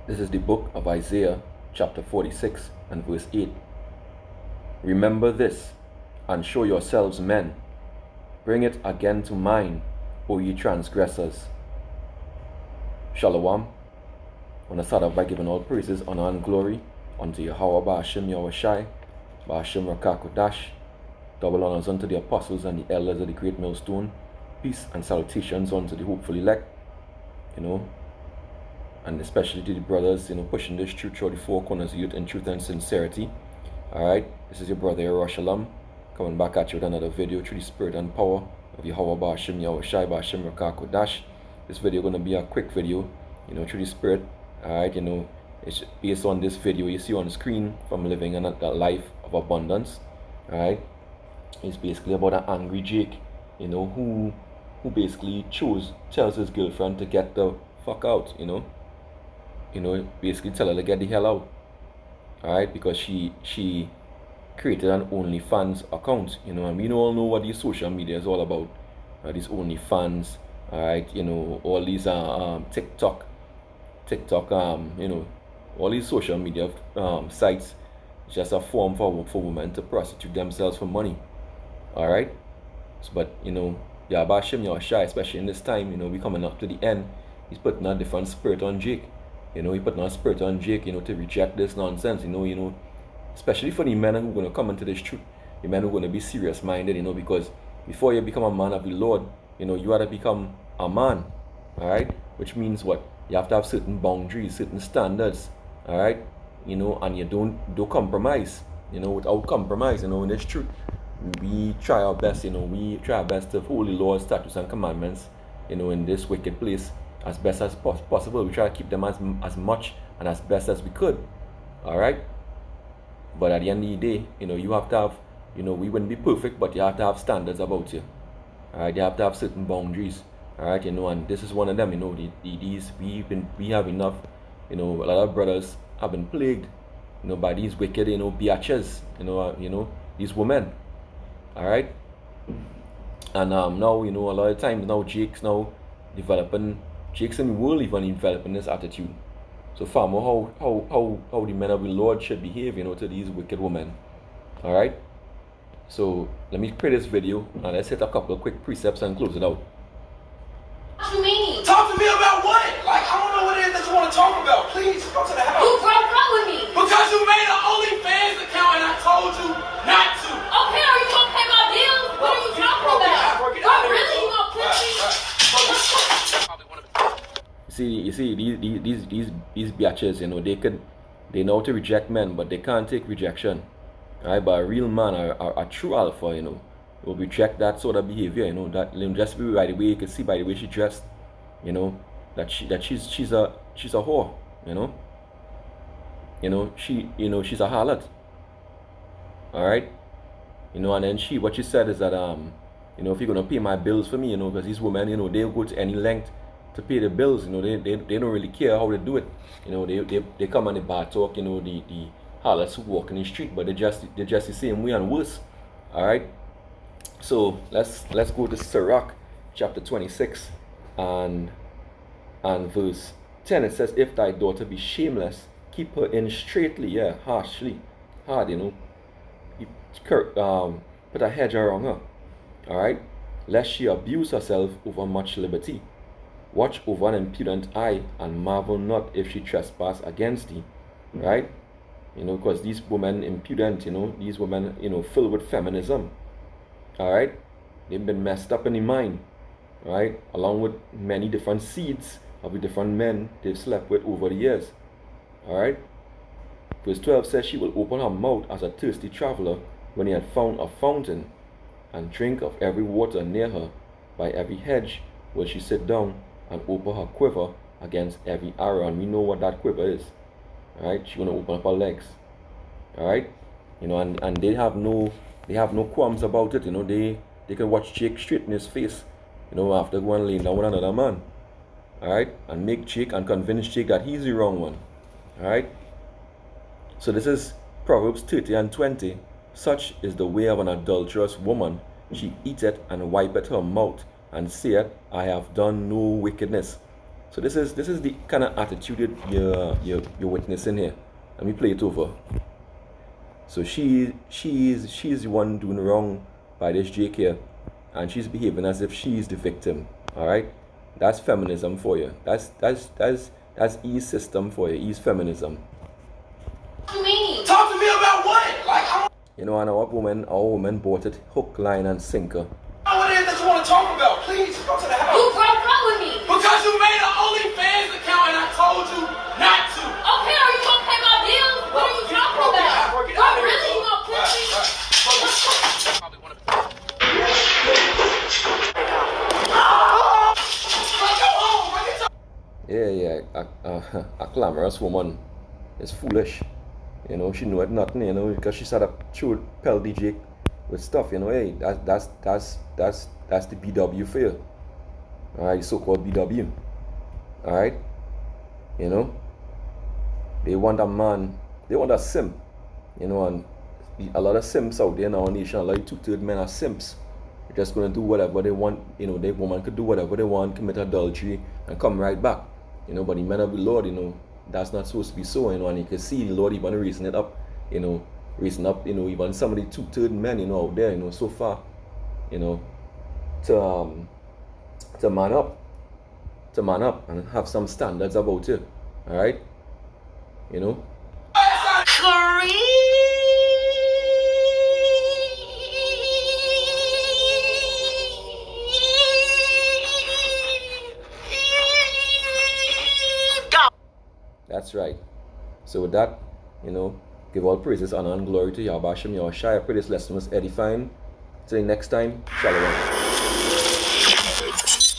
This is the book of Isaiah, chapter 46 and verse 8. Remember this, and show yourselves men. Bring it again to mind, O ye transgressors. Shalom. I want to start off by giving all praises, honor, and glory unto Yahweh Ba'ashem Yahushai, Ba'ashem Rakakodash. Double honors unto the apostles and the elders of the great millstone. Peace and salutations unto the hopeful elect, and especially to the brothers, pushing this truth through the four corners of youth in truth and sincerity. Alright, this is your brother Yerushalayim, coming back at you with another video through the spirit and power of Yahweh Ba'ashem Yahushai, Ba'ashem Rakakodash. This video going to be a quick video, through the spirit. Alright, it's based on this video you see on the screen from living in a life of abundance. Alright, it's basically about an angry Jake, who basically tells his girlfriend to get the fuck out, basically tell her to get the hell out. Alright, because she created an OnlyFans account, and we all know what these social media is all about. These OnlyFans, alright, all these TikTok, all these social media sites. It's just a form for women to prostitute themselves for money. Alright, but Ba'ashem Yahushai, especially in this time, we coming up to the end, he's putting a different spirit on Jake. He putting a spirit on Jake, to reject this nonsense, especially for the men who are going to come into this truth, the men who are going to be serious minded, because before you become a man of the Lord, you have to become a man. Alright, which means what? You have to have certain boundaries, certain standards. Alright, and you don't compromise, without compromise, in this truth. We try our best, we try our best to hold the laws, statutes, and commandments, in this wicked place as best as possible. We try to keep them as much and as best as we could. Alright? But at the end of the day, you have to have, we wouldn't be perfect, but you have to have standards about you. Alright? You have to have certain boundaries. Alright? And this is one of them, we have enough, a lot of brothers have been plagued, by these wicked, biatches, these women. Alright, and now a lot of times now Jake's in the world even developing this attitude. So far more how the men of the Lord should behave, to these wicked women. Alright, so let me create this video and let's hit a couple of quick precepts and close it out. What do you mean? Talk to me about what? Like, I don't know what it is that you want to talk about. Please, go to the house. You broke up with me. Because you made an OnlyFans account and I told you not to. Okay, are you gonna pay my bills? What are you talking about? Oh, really? You gonna push me? You see, these biatches, they know how to reject men, but they can't take rejection. Alright, but a real man, a true alpha, will reject that sort of behavior, that just by the way you can see by the way she dressed, that she's a whore, she's a harlot. Alright? And then what she said is that if you're gonna pay my bills for me, because these women, they'll go to any length to pay the bills, they don't really care how they do it. They come on the bar talk, the harlots who walk in the street, but they're just the same way and worse. Alright? So let's go to Sirach chapter 26 and verse 10. It says, if thy daughter be shameless, keep her in straitly, harshly, hard, put a hedge around her. Alright, lest she abuse herself over much liberty. Watch over an impudent eye, and marvel not if she trespass against thee. Right? Because these women impudent, these women, filled with feminism. Alright? They've been messed up in the mind. Right? Along with many different seeds of the different men they've slept with over the years. Alright? Verse 12 says, she will open her mouth as a thirsty traveler when he had found a fountain, and drink of every water near her. By every hedge will she sit down, and open her quiver against every arrow. And we know what that quiver is. Alright? She's going to open up her legs. Alright? And they have no qualms about it. They can watch Jake straight in his face, after going laying down with another man. Alright? And make Jake and convince Jake that he's the wrong one. Alright? So this is Proverbs 30 and 20. Such is the way of an adulterous woman. She eateth and wipeth her mouth, and saith, I have done no wickedness. So this is the kind of attitude you're witnessing here. Let me play it over. So she's the one doing wrong by this Jake here, and she's behaving as if she's the victim. All right, that's feminism for you. That's E's system for you. E's feminism. What do you mean? Talk to me about what? Like, I You know, and our woman bought it hook, line, and sinker. don't know what it is that you want to talk about. Please, go to the You house. broke up with me. Because you made an OnlyFans account and I told you not to. Okay, are you gonna pay my bills? What are you talking about? Bro, really? You gonna kill me? Yeah, a glamorous woman is foolish. You know, she know it nothing, you know, because she started to pell DJ with stuff, you know, hey, that's the BW for you. Alright, so-called BW. Alright? You know? They want a man, they want a simp. You know, and a lot of simps out there in our nation, a lot of 2/3 men are simps. They're just gonna do whatever they want, you know, the woman could do whatever they want, commit adultery, and come right back. You know, but the men of the Lord, you know, that's not supposed to be so, you know, and you can see the Lord even reason it up, you know, even some of the 2/3 men, you know, out there, you know, so far, you know, to man up and have some standards about it. Alright? You know? That's right. So with that, you know, give all praises, honor, and glory to Yahweh Shem Yahushua. I pray this lesson was edifying. Till next time, shalom.